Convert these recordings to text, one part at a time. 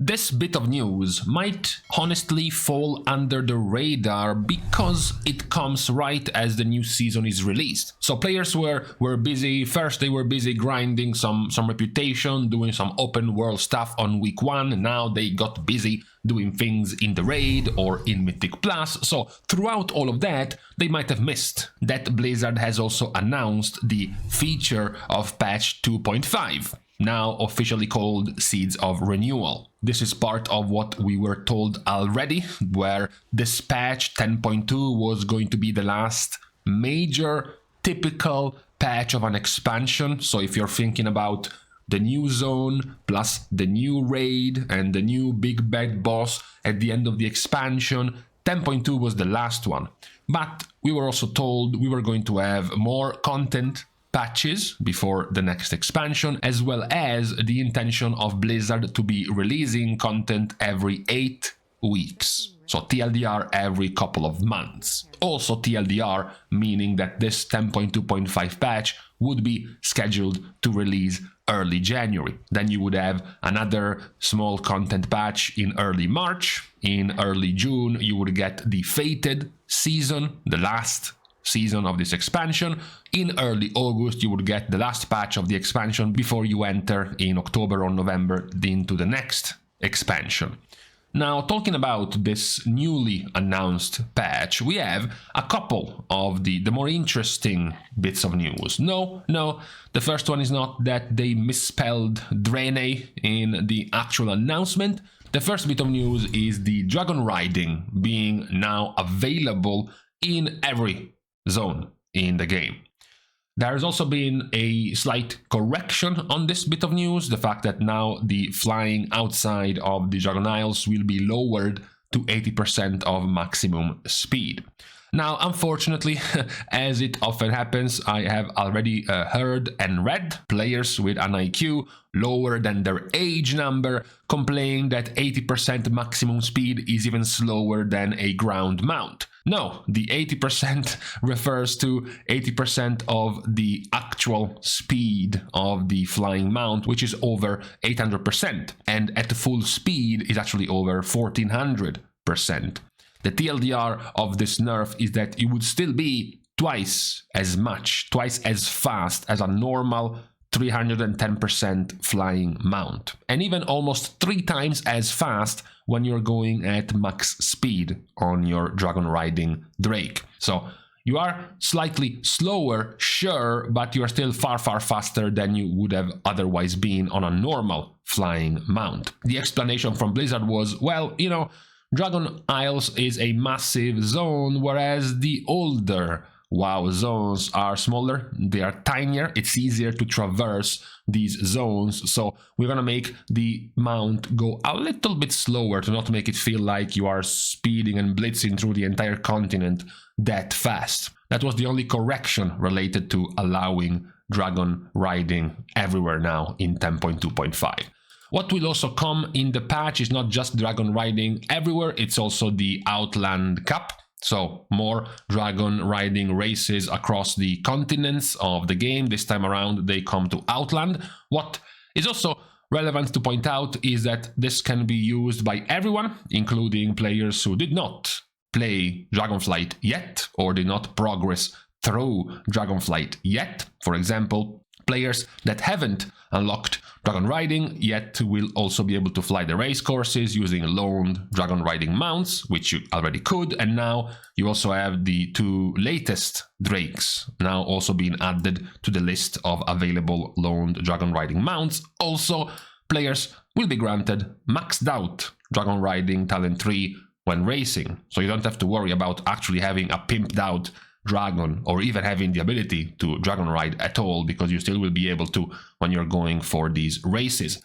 This bit of news might honestly fall under the radar because it comes right as the new season is released. So players were busy. First they were busy grinding some reputation, doing some open world stuff on week 1. Now they got busy doing things in the raid or in Mythic Plus. So throughout all of that, they might have missed that Blizzard has also announced the feature of patch 2.5. Now officially called Seeds of Renewal. This is part of what we were told already, where this patch 10.2 was going to be the last major typical patch of an expansion. So if you're thinking about the new zone plus the new raid and the new big bad boss at the end of the expansion, 10.2 was the last one. But we were also told we were going to have more content patches before the next expansion, as well as the intention of Blizzard to be releasing content every 8 weeks. So TLDR every couple of months. Also TLDR, meaning that this 10.2.5 patch would be scheduled to release early January. Then you would have another small content patch in early March. In early June, you would get the Fated season, the last season of this expansion. In early August, you would get the last patch of the expansion before you enter in October or November into the next expansion. Now, talking about this newly announced patch, we have a couple of the more interesting bits of news. No, the first one is not that they misspelled Draenei in the actual announcement. The first bit of news is the Dragonriding being now available in every zone in the game. There has also been a slight correction on this bit of news, the fact that now the flying outside of the Dragon Isles will be lowered to 80% of maximum speed. Now, unfortunately, as it often happens, I have already heard and read players with an IQ lower than their age number complain that 80% maximum speed is even slower than a ground mount. No, the 80% refers to 80% of the actual speed of the flying mount, which is over 800%, and at full speed is actually over 1400%. The TLDR of this nerf is that it would still be twice as fast as a normal 310% flying mount, and even almost 3 times as fast when you're going at max speed on your Dragonriding Drake. So you are slightly slower, sure, but you are still far faster than you would have otherwise been on a normal flying mount. The explanation from Blizzard was, well, you know, Dragon Isles is a massive zone, whereas the older WoW zones are smaller, they are tinier, it's easier to traverse these zones, so we're gonna make the mount go a little bit slower to not make it feel like you are speeding and blitzing through the entire continent that fast. That was the only correction related to allowing Dragon Riding everywhere now in 10.2.5. What will also come in the patch is not just Dragon Riding everywhere, it's also the Outland Cup. So more Dragon Riding races across the continents of the game. This time around they come to Outland. What is also relevant to point out is that this can be used by everyone, including players who did not play Dragonflight yet or did not progress through Dragonflight yet. For example, players that haven't unlocked Dragonriding yet will also be able to fly the race courses using loaned Dragonriding mounts, which you already could, and now you also have the 2 latest Drakes now also being added to the list of available loaned Dragonriding mounts. Also, players will be granted maxed out Dragonriding Talent 3 when racing, so you don't have to worry about actually having a pimped out dragon or even having the ability to dragon ride at all, because you still will be able to when you're going for these races.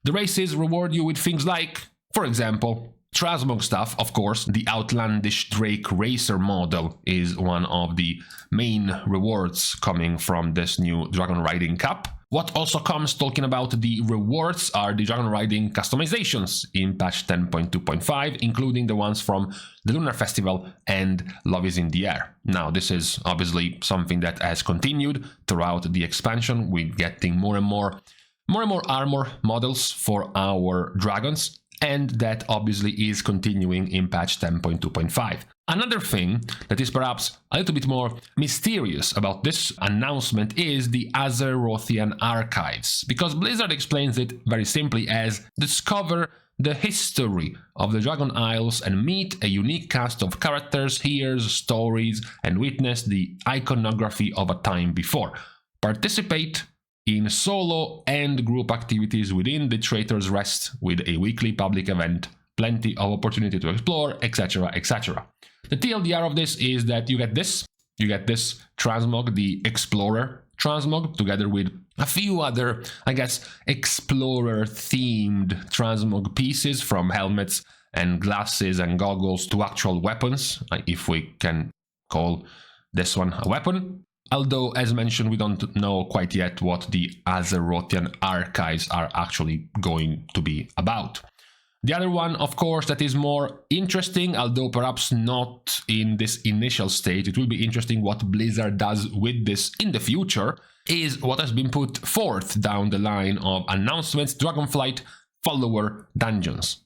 The races reward you with things like, for example, Transmog stuff. Of course, the Outlandish Drake Racer model is one of the main rewards coming from this new Dragon Riding Cup. What also comes, talking about the rewards, are the Dragon Riding customizations in patch 10.2.5, including the ones from the Lunar Festival and Love is in the Air. Now, this is obviously something that has continued throughout the expansion, with getting more and more armor models for our dragons. and that obviously is continuing in patch 10.2.5. Another thing that is perhaps a little bit more mysterious about this announcement is the Azerothian archives, because Blizzard explains it very simply as discover the history of the Dragon Isles and meet a unique cast of characters, hear stories, and witness the iconography of a time before. Participate in solo and group activities within the Traitor's Rest with a weekly public event, plenty of opportunity to explore, etc, etc. The TLDR of this is that you get this transmog, the Explorer transmog, together with a few other, I guess, Explorer-themed transmog pieces, from helmets and glasses and goggles to actual weapons, if we can call this one a weapon. Although, as mentioned, we don't know quite yet what the Azerothian archives are actually going to be about. The other one, of course, that is more interesting, although perhaps not in this initial stage, it will be interesting what Blizzard does with this in the future, is what has been put forth down the line of announcements: Dragonflight Follower Dungeons.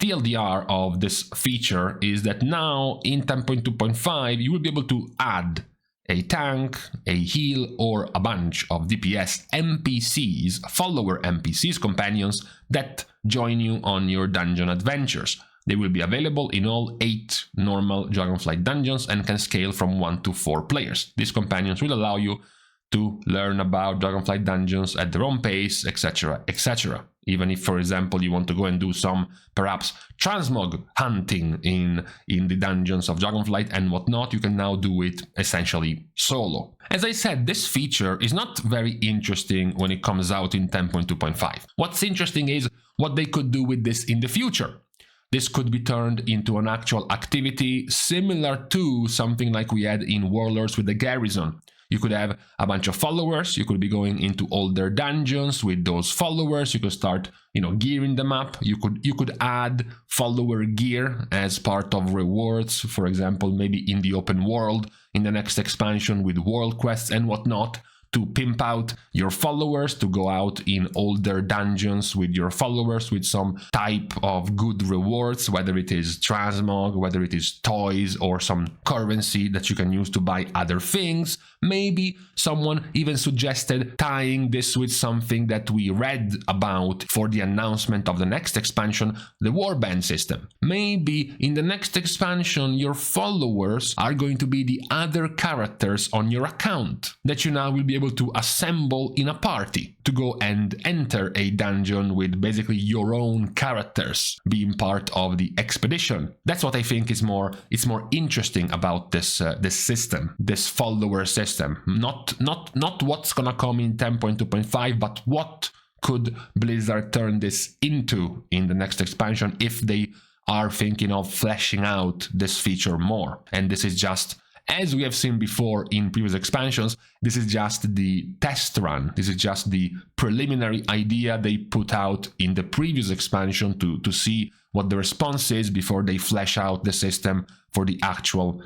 TLDR of this feature is that now in 10.2.5 you will be able to add a tank, a heal, or a bunch of DPS NPCs, follower NPCs, companions, that join you on your dungeon adventures. They will be available in all 8 normal Dragonflight dungeons and can scale from 1 to 4 players. These companions will allow you to learn about Dragonflight dungeons at their own pace, etc, etc. Even if, for example, you want to go and do some, perhaps, transmog hunting in the dungeons of Dragonflight and whatnot, you can now do it essentially solo. As I said, this feature is not very interesting when it comes out in 10.2.5. What's interesting is what they could do with this in the future. This could be turned into an actual activity similar to something like we had in Warlords with the Garrison. You could have a bunch of followers, you could be going into older dungeons with those followers, you could start, gearing them up, you could add follower gear as part of rewards, for example, maybe in the open world, in the next expansion with world quests and whatnot, to pimp out your followers, to go out in older dungeons with your followers with some type of good rewards, whether it is transmog, whether it is toys, or some currency that you can use to buy other things. Maybe someone even suggested tying this with something that we read about for the announcement of the next expansion, the warband system. Maybe in the next expansion your followers are going to be the other characters on your account that you now will be able to assemble in a party to go and enter a dungeon with basically your own characters being part of the expedition. That's what I think is more interesting about this system, this follower system. Not what's gonna come in 10.2.5, but what could Blizzard turn this into in the next expansion if they are thinking of fleshing out this feature more. And this is just, as we have seen before in previous expansions, this is just the test run. This is just the preliminary idea they put out in the previous expansion to see what the response is before they flesh out the system for the actual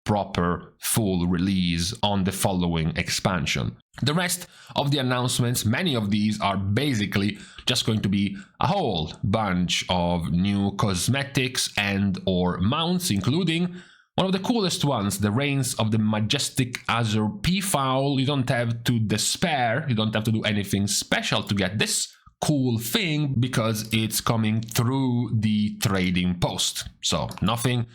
proper full release on the following expansion. The rest of the announcements, many of these are basically just going to be a whole bunch of new cosmetics and or mounts, including one of the coolest ones, the Reigns of the Majestic Azure Peafowl. You don't have to despair, you don't have to do anything special to get this cool thing because it's coming through the trading post. So nothing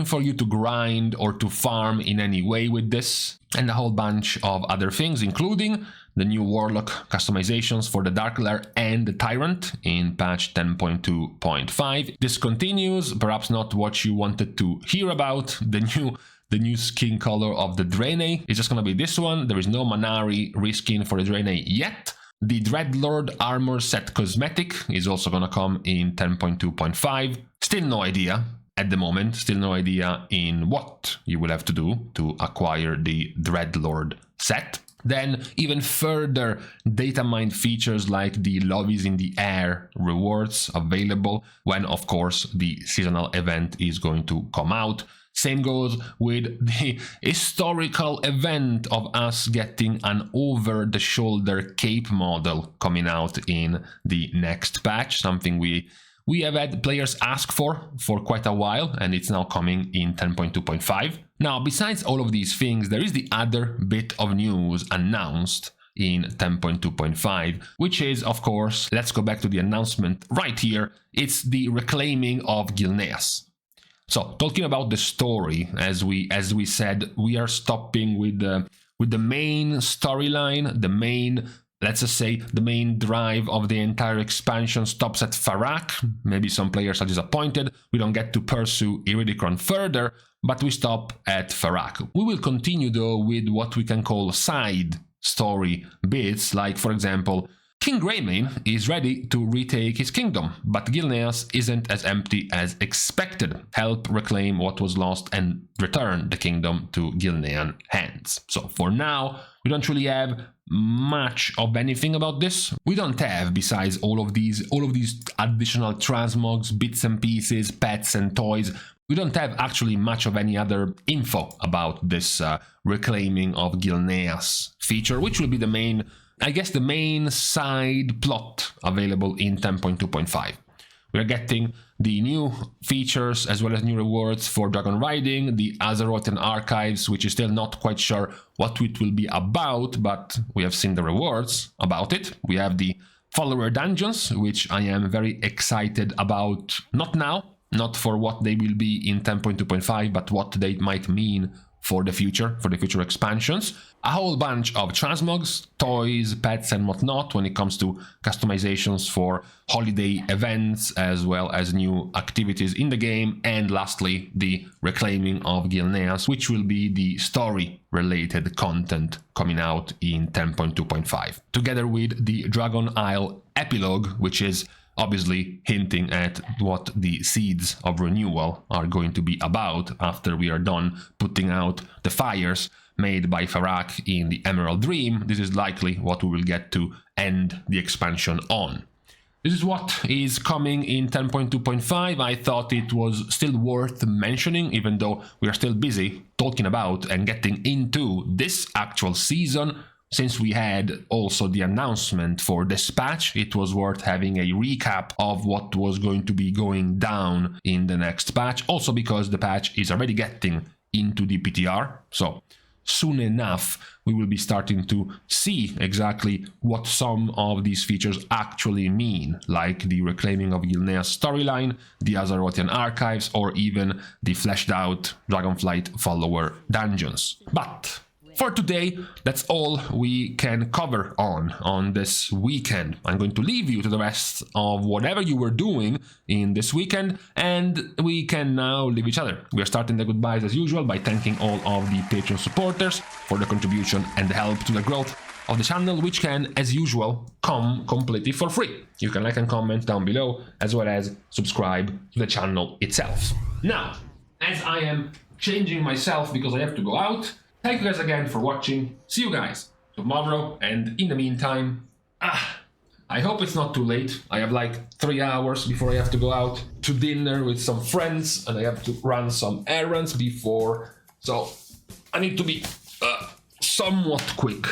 for you to grind or to farm in any way with this, and a whole bunch of other things, including the new Warlock customizations for the Dark Lair and the Tyrant in patch 10.2.5. This continues, perhaps not what you wanted to hear about, the new skin color of the Draenei. It's just gonna be this one. There is no Manari reskin for the Draenei yet. The Dreadlord armor set cosmetic is also gonna come in 10.2.5. Still no idea. At the moment, still no idea in what you will have to do to acquire the Dreadlord set. Then even further data mined features like the Love is in the Air rewards available when, of course, the seasonal event is going to come out. Same goes with the historical event of us getting an over-the-shoulder cape model coming out in the next patch, something we we have had players ask for quite a while, and it's now coming in 10.2.5. Now, besides all of these things, there is the other bit of news announced in 10.2.5, which is, of course, let's go back to the announcement right here. It's the reclaiming of Gilneas. So, talking about the story, as we said, we are stopping with the main storyline, the main, let's just say, the main drive of the entire expansion stops at Farak. Maybe some players are disappointed. We don't get to pursue Iridikron further, but we stop at Farak. We will continue, though, with what we can call side story bits, like, for example, King Greymane is ready to retake his kingdom, but Gilneas isn't as empty as expected. Help reclaim what was lost and return the kingdom to Gilnean hands. So for now, we don't really have much of anything about this. We don't have, besides all of these additional transmogs, bits and pieces, pets and toys, we don't have actually much of any other info about this reclaiming of Gilneas feature, which will be the main, I guess, the main side plot available in 10.2.5. We are getting the new features as well as new rewards for Dragonriding, the Azerothian archives, which is still not quite sure what it will be about, but we have seen the rewards about it. We have the follower dungeons, which I am very excited about, not now, not for what they will be in 10.2.5, but what they might mean for the future expansions. A whole bunch of transmogs, toys, pets and whatnot when it comes to customizations for holiday events, as well as new activities in the game. And lastly, the reclaiming of Gilneas, which will be the story-related content coming out in 10.2.5. Together with the Dragon Isle epilogue, which is obviously hinting at what the seeds of renewal are going to be about after we are done putting out the fires made by Farak in the Emerald Dream. This is likely what we will get to end the expansion on. This is what is coming in 10.2.5. I thought it was still worth mentioning, even though we are still busy talking about and getting into this actual season. Since we had also the announcement for this patch, it was worth having a recap of what was going to be going down in the next patch. Also because the patch is already getting into the PTR, so soon enough we will be starting to see exactly what some of these features actually mean, like the reclaiming of Gilneas storyline, the Azerothian archives, or even the fleshed out Dragonflight follower dungeons. But for today, that's all we can cover on this weekend. I'm going to leave you to the rest of whatever you were doing in this weekend, and we can now leave each other. We are starting the goodbyes as usual by thanking all of the Patreon supporters for the contribution and the help to the growth of the channel, which can, as usual, come completely for free. You can like and comment down below, as well as subscribe to the channel itself. Now, as I am changing myself because I have to go out, thank you guys again for watching. See you guys tomorrow, and in the meantime, I hope it's not too late. I have like 3 hours before I have to go out to dinner with some friends, and I have to run some errands before, so I need to be somewhat quick.